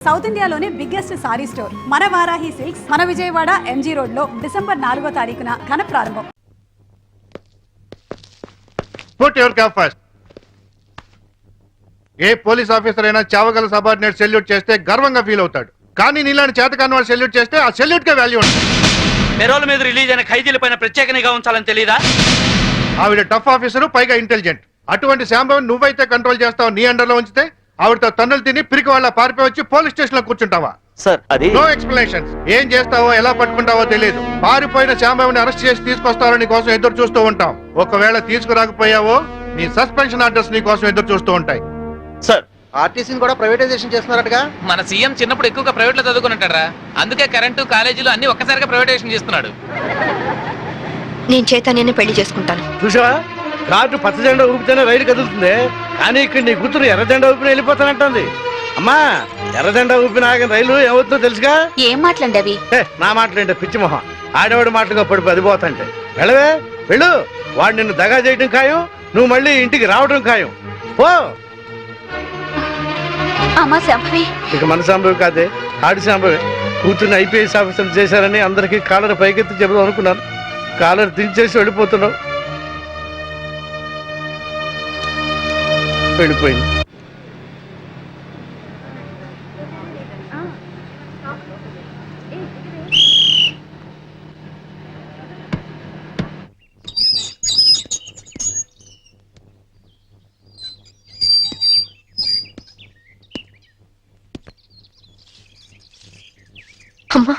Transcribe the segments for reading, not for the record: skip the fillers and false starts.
South ఇండియాలోనే biggest sorry store మన Varahi silks మన విజయవాడ ఎంజీ రోడ్ లో డిసెంబర్ 4వ తారీఖున ఘన ప్రారంభం. Put your cap first. A police officer అయినా చావగల సబార్డినేట్ సెల్యూట్ చేస్తే గర్వంగా ఫీల్ అవుతాడు. కానీ నీలాంటి చేతకాని వాడు సెల్యూట్ చేస్తే ఆ సెల్యూట్ కే వాల్యూ ఉంటుంది. పెరోల్ మీద రిలీజ్ అయిన ఖైదీల పైన ప్రత్యేక నిఘా ఉంచాలని తెలీదా? ఆవిడ టఫ్ ఆఫీసర్, పైగా ఇంటెలిజెంట్. అటువంటి శాంభవి నువ్వైతే కంట్రోల్ చేస్తావు. నీ అండర్లో ఉంచితే ఆవిడతో తన్నులు తిని పిరికి వాళ్ళ పారిపోయి వచ్చి పోలీస్ స్టేషన్ లో కూర్చుంటావా? సార్ అది నో ఎక్స్ప్లెనేషన్స్. ఏం చేస్తావో ఎలా పట్టుకుంటావో తెలియదు. పారిపోయిన శాంభవిని అరెస్ట్ చేసి తీసుకొస్తారని కోసం ఎదురు చూస్తూ ఉంటాం. ఒకవేళ తీసుకురాకపోయావో నీ సస్పెన్షన్ ఆర్డర్స్ నీ కోసం ఎదురు చూస్తూ ఉంటాయి. సార్ ఆర్టీసీని కూడా ప్రైవేటైజేషన్ చేస్తున్నారటగా. మన సీఎం చిన్నప్పుడు ఎక్కువగా ప్రైవేట్ లో చదువుకున్నట్టారా, అందుకే కరెంటు కాలేజీలు అన్ని ఒక్కసారిగా ప్రైవేటైజేషన్ చేస్తున్నాడు. నేను చైతన్యాన్ని పెళ్లి చేసుకుంటాను. చూసావా, కార్డు పచ్చ జెండా ఊపితేనే రైలు కదులుతుంది, కానీ ఇక్కడ నీ కూతురు ఎర్ర జెండా ఊపిన వెళ్ళిపోతానంటుంది. అమ్మా, ఎర్ర జెండా ఊపిన ఆగిన రైలు ఏమవుతుందో తెలుసుగా? ఏం మాట్లాడి అవి? నా మాటలేంటే పిచ్చి మొహం, ఆడవాడి మాటలుగా పడిపోయి అది పోతాంటే. వెళ్ళవే వెళ్ళు, వాడు నిన్ను దగా చేయడం ఖాయం, నువ్వు మళ్ళీ ఇంటికి రావడం ఖాయం. పో. అమ్మా సంభవి. ఇక మన సంభవి కాదే, ఆడి సంభవి. కూతుర్ని ఐపీఎస్ ఆఫీసర్ చేశారని అందరికీ కాలర్ పైకెత్తి చెబుదాం అనుకున్నాను. కాలర్ దించేసి వెళ్ళిపోతున్నావు. వెళ్ళిపోయింది. అమ్మా,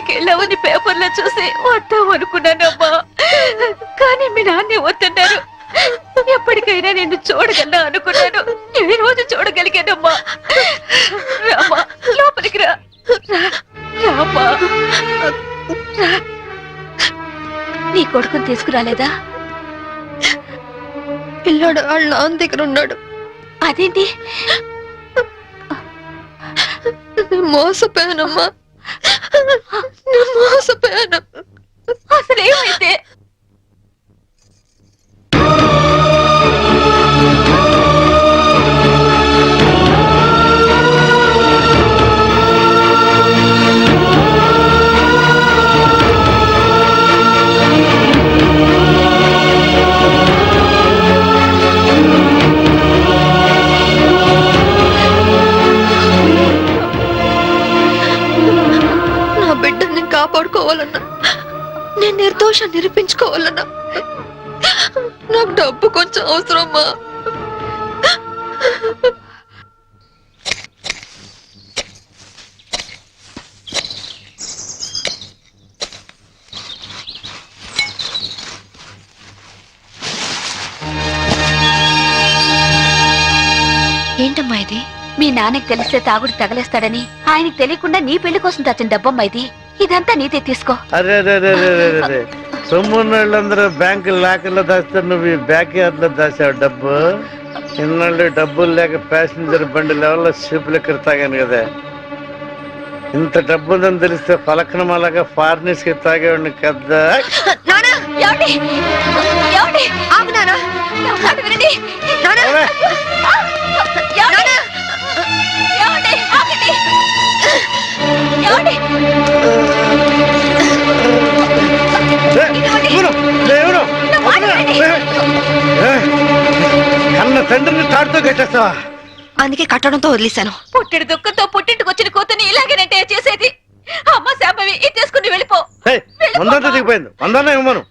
వెళ్ళావని పేపర్లో చూసి వద్దాం అనుకున్నానమ్మా, కానీ మీ నాన్నే వద్దన్నారు. ఎప్పటికైనా నేను చూడగలనా అనుకున్నాను. ఈ రోజు చూడగలిగానమ్మా. రామా, లోపలికి రా. రామా, నీ కొడుకుని తీసుకురాలేదా? పిల్లాడు వాళ్ళ నాన్న దగ్గర ఉన్నాడు. అదేంటి? మోసపోయానమ్మా, మోసపోయాను. అసలేమైతే? నా బిడ్డని కాపాడుకోవాలన్నా, నేను నిర్దోషం నిరూపించుకోవాలన్నా నాకు డబ్బు కొంచెం అవసరమ్మా. ఏంటమ్మా ఇది? మీ నాన్నకి తెలిస్తే తాగుడు తగలేస్తాడని ఆయనకి తెలియకుండా నీ పెళ్లి కోసం తెచ్చిన డబ్బమ్మా ఇది. ఇదంతా నీతే తీసుకో. అరే సొమ్మున్నోళ్ళందరూ బ్యాంకు లాకర్లో దాస్తారు, నువ్వు ఈ బ్యాక్ యార్డ్ లో దాసావు డబ్బు. ఇన్నాళ్ళు డబ్బులు లేక ప్యాసింజర్ బండి లెవెల్లో షిప్ లెక్కర తాగాను కదా. ఇంత డబ్బు ఉందని తెలిస్తే పలకనమాలాగా ఫారినర్స్ కి తాగేవాడిని కదా. కన్న తండ్రిని తాడుతో కట్టేస్తావా? అందుకే కట్టడంతో వదిలేశాను. పుట్టిడి దుఃఖంతో పుట్టింటికి వచ్చిన కూతుని ఇలాగేనంటే చేసేది. అమ్మ శాంభవి, ఇది తీసుకుని వెళ్ళిపో. వందంతా దిగిపోయింది, వందన్నా ఇవ్వను.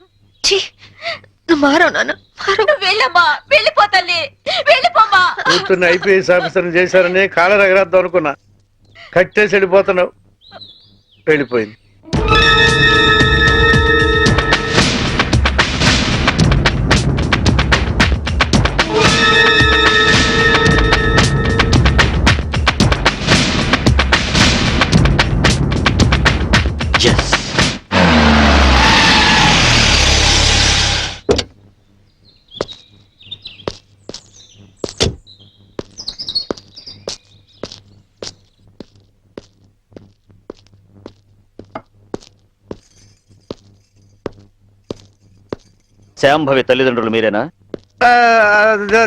నువ్వు మారవు నాన్న, నువ్వు వెళ్ళమ్మా, వెళ్ళిపో తల్లి, వెళ్ళిపోమ్మా. కూతుర్ని ఐపీఎస్ ఆఫీసర్ని చేశారని కాలర్ ఎగరేద్దాం అనుకున్నా, కట్టేసి వెళ్ళిపోతున్నావు. వెళ్ళిపోయింది. శాంభవి తల్లిదండ్రులు మీరేనా?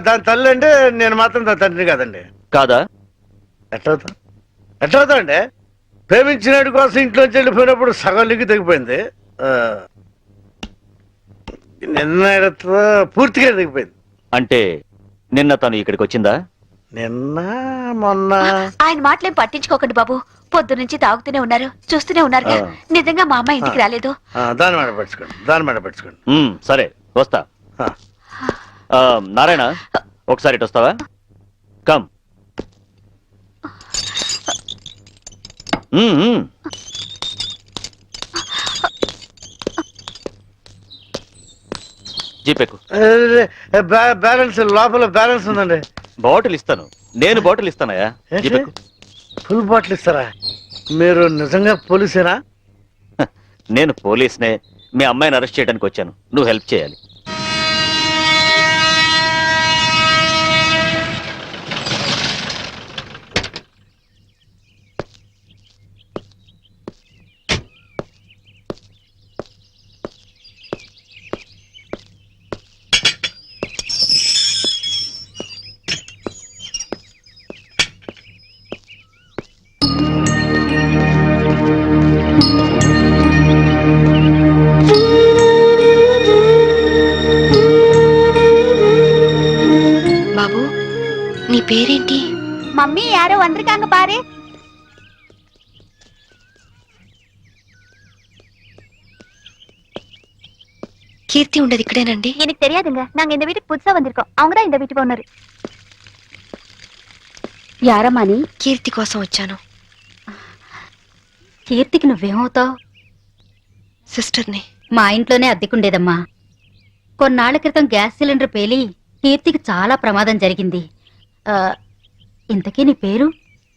దాని తల్లి అంటే నేను మాత్రం దాని తండ్రి కాదండి. కాదా? ఎట్లవుతా అండి? ప్రేమించినటి కోసం ఇంట్లోంచి వెళ్ళిపోయినప్పుడు సగం లింగి తెగిపోయింది. నిన్న పూర్తిగా తెగిపోయింది. అంటే నిన్న తను ఇక్కడికి వచ్చిందా? నిన్న మొన్న ఆయన మాటలేం పట్టించుకోకండి బాబు. పొద్దు నుంచి తాగుతూనే ఉన్నారు, చూస్తూనే ఉన్నారు. నిజంగా మా అమ్మాయి ఇంటికి రాలేదు. దాని మాట పెట్టుకోండి. సరే వస్తా. నారాయణ ఒకసారి ఇటు వస్తావా? కమ్. జీపేకు బ్యాలెన్స్ లోపల బ్యాలెన్స్ ఉందండి. బాటిల్ ఇస్తాను. నేను బాటిల్ ఇస్తానయా? జీపేకు. ఫుల్ బాటిల్ ఇస్తారా? మీరు నిజంగా పోలీసేనా? నేను పోలీస్నే. మీ అమ్మాయిని అరెస్ట్ చేయడానికి వచ్చాను. నువ్వు హెల్ప్ చేయాలి. బాబు, నీ పేరేంటి? మమ్మీ యారో వందరికాంగ పారే. கீர்த்தி உண்டது இக்கடேனண்டி? எனக்கு தெரியாதுங்க. நாங்க இந்த வீட்டுக்கு புதுசா வந்திருக்கோம். அவங்க தான் இந்த வீட்டுக்கு ஓனர். యారమ్మా అని? కీర్తి కోసం వచ్చాను. కీర్తికి నువ్వేమవుతావు? సిస్టర్ని. మా ఇంట్లోనే అద్దెకుండేదమ్మా. కొన్నాళ్ల క్రితం గ్యాస్ సిలిండర్ పేలి కీర్తికి చాలా ప్రమాదం జరిగింది. ఇంతకీ నీ పేరు?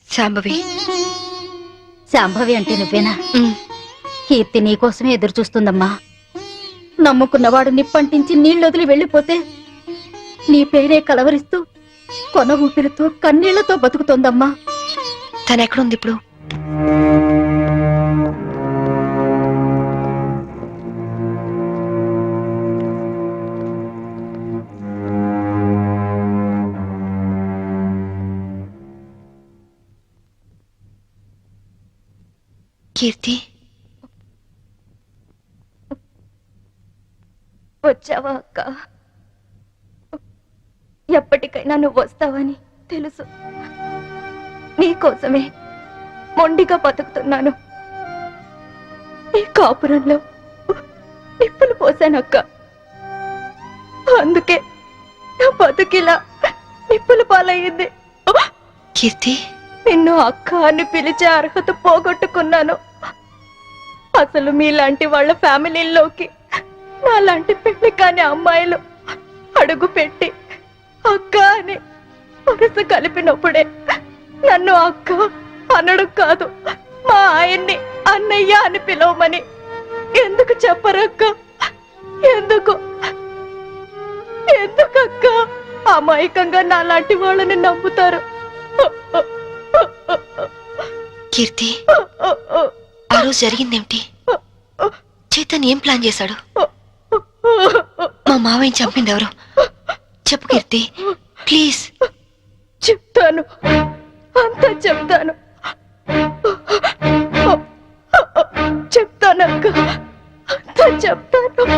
శాంభవి. శాంభవి అంటే నువ్వేనా? కీర్తి నీకోసమే ఎదురు చూస్తుందమ్మా. నమ్ముకున్నవాడు నిప్పంటించి నీళ్ళొదిలి వెళ్ళిపోతే నీ పేరే కలవరిస్తూ కొన ఊపిరితో కన్నీళ్లతో బతుకుతోందమ్మా. తనెక్కడుంది ఇప్పుడు? కీర్తి, వచ్చావా అక్క? ఎప్పటికైనా నువ్వు వస్తావని తెలుసు. నీకోసమే మొండిగా బతుకుతున్నాను. ఈ కాపురంలో నిప్పులు పోసానక్క. అందుకే నా బతుకిలా నిప్పులు పాలయ్యింది. కీర్తి, నిన్ను అక్క అని పిలిచే అర్హత పోగొట్టుకున్నాను. అసలు మీలాంటి వాళ్ళ ఫ్యామిలీల్లోకి నాలాంటి పెళ్లి కాని అమ్మాయిలు అడుగు పెట్టి అక్క అని మనసు కలిపినప్పుడే నన్ను అక్క అనడు కాదు, మా ఆయన్ని అన్నయ్య అని పిలవమని ఎందుకు చెప్పరక్క? ఎందుకు ఎందుకక్క అమాయకంగా నాలాంటి వాళ్ళని నమ్ముతారు? కీర్తి, ఆ రోజు జరిగిందేమిటి? చైతన్ ఏం ప్లాన్ చేశాడు? మా మావయ్యని చంపింది ఎవరు? చెప్పు కీర్తి, ప్లీజ్. చెప్తాను, అంతా చెప్తాను. చెప్తానక్క, అంతా చెప్తాను.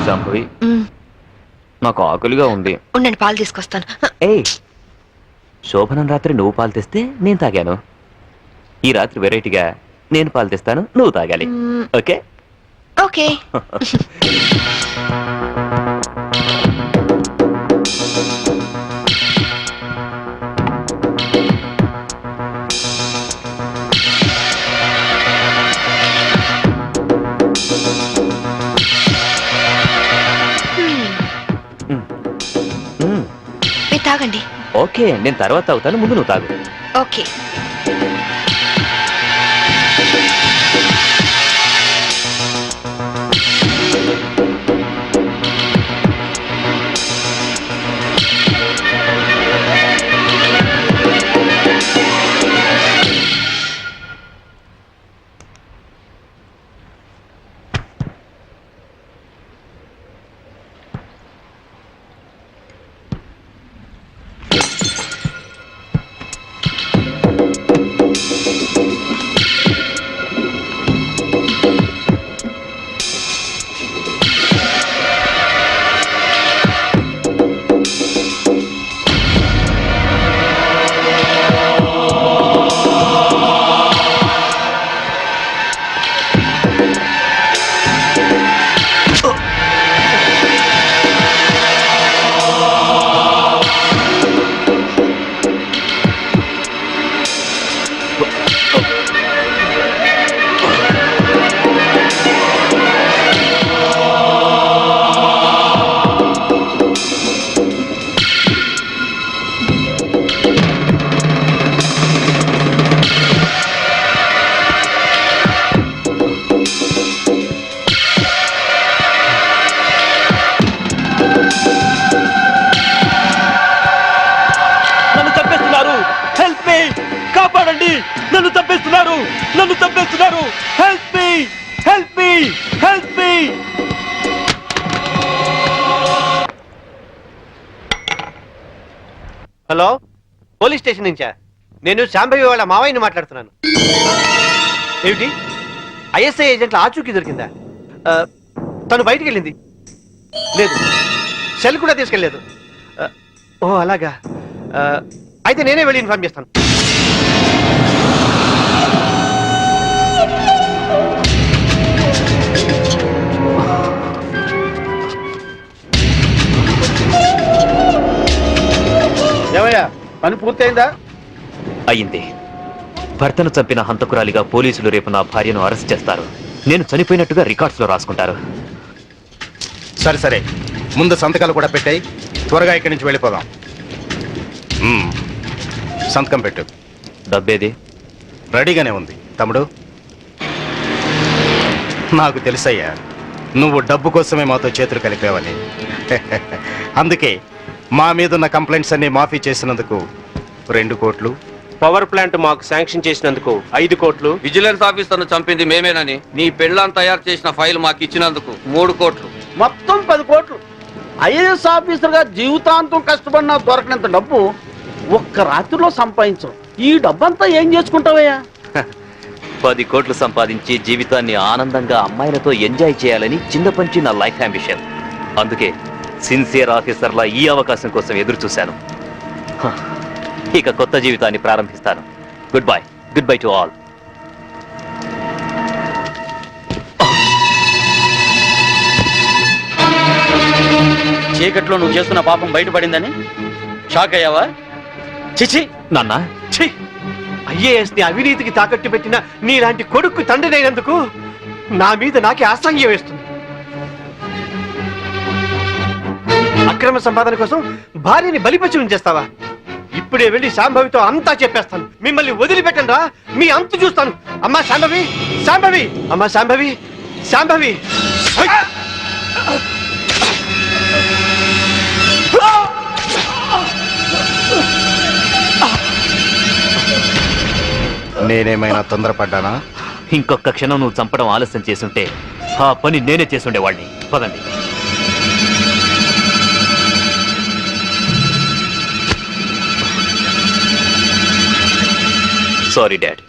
శాంభవి, నాకు ఆకలిగా ఉంది. ఉండండి, పాలు తీసుకొస్తాను. ఏయ్, శోభనం రాత్రి నువ్వు పాలు తెస్తే నేను తాగాను. ఈ రాత్రి వెరైటీగా నేను పాలు తెస్తాను, నువ్వు తాగాలి. ఓకే? ఓకే. మీరు తాగండి. ఓకే, నేను తర్వాత తాగుతాను, ముందు నువ్వు తాగు. ఓకే. నన్ను చంపేస్తున్నారు. Help me, help me, help me. Hello, police station నుంచా? నేను శాంభవి వాళ్ళ మావయ్యని మాట్లాడుతున్నాను. ఏమిటి, ఐఎస్ఐ ఏజెంట్ల ఆచూకీ దొరికిందా? తను బయటికి వెళ్ళింది. లేదు, సెల్ కూడా తీసుకెళ్ళలేదు. ఓ అలాగా, అయితే నేనే వెళ్ళి ఇన్ఫార్మ్ చేస్తాను. ఏమయ్యా, పని పూర్తయిందా? అయింది. భర్తను చంపిన హంతకురాలిగా పోలీసులు రేపు నా భార్యను అరెస్ట్ చేస్తారు. నేను చనిపోయినట్టుగా రికార్డ్స్ లో రాసుకుంటారు. సరే సరే, ముందు సంతకాలు కూడా పెట్టాయి. త్వరగా ఇక్కడి నుంచి వెళ్ళిపోదాం. సంతకం పెట్టు. డబ్బేది? రెడీగానే ఉంది తమ్ముడు. నాకు తెలుసయ్యా, నువ్వు డబ్బు కోసమే మాతో చేతులు కలిపావని. అందుకే మా మీదున్న కంప్లైంట్స్ అన్ని మాఫీ చేసినందుకు 2 కోట్లు, పవర్ ప్లాంట్ మాకు శాంక్షన్ చేసినందుకు 5 కోట్లు, విజిలెన్స్ ఆఫీసర్ను చంపింది మేమేనని నీ పెళ్ళాం తయారు చేసిన ఫైల్ మాకు ఇచ్చినందుకు 3 కోట్లు. మొత్తం 10 కోట్లు. ఐఏఎస్ ఆఫీసర్ గా జీవితాంతం కష్టపడినా దొరకనంత డబ్బు ఒక్క రాత్రిలో సంపాదించు. ఈ డబ్బంతా ఏం చేసుకుంటావయ్యా? 10 కోట్లు సంపాదించి జీవితాన్ని ఆనందంగా అమ్మాయిలతో ఎంజాయ్ చేయాలని చిన్నపంచి నా లైఫ్ అంబిషన్. అందుకే సిన్సియర్ ఆఫీసర్లా ఈ అవకాశం కోసం ఎదురు చూశాను. ఇక కొత్త జీవితాన్ని ప్రారంభిస్తాను. Good bye, good bye to all. చీకట్లో నువ్వు చేస్తున్న పాపం బయటపడిందని షాక్ అయ్యావా? చిచి నాన్న, ఐఏఎస్ ని అవినీతికి తాకట్టు పెట్టిన నీలాంటి కొడుకు తండ్రినైనందుకు నా మీద నాకే అసహ్యం వేస్తుంది. అక్రమ సంపాదన కోసం భార్యని బలిపశు ఉంచేస్తావా? ఇప్పుడే వెళ్ళి శాంభవితో అంతా చెప్పేస్తాను. మిమ్మల్ని వదిలిపెట్టండి రా, మీ అంతు చూస్తాను. అమ్మా శాంభవి, శాంభవి, అమ్మా శాంభవి, శాంభవి. నేనేమైనా తొందరపడ్డానా? ఇంకొక క్షణం నువ్వు చంపడం ఆలస్యం చేసుంటే ఆ పని నేనే చేసుండేవాడిని. పదండి. Sorry dad.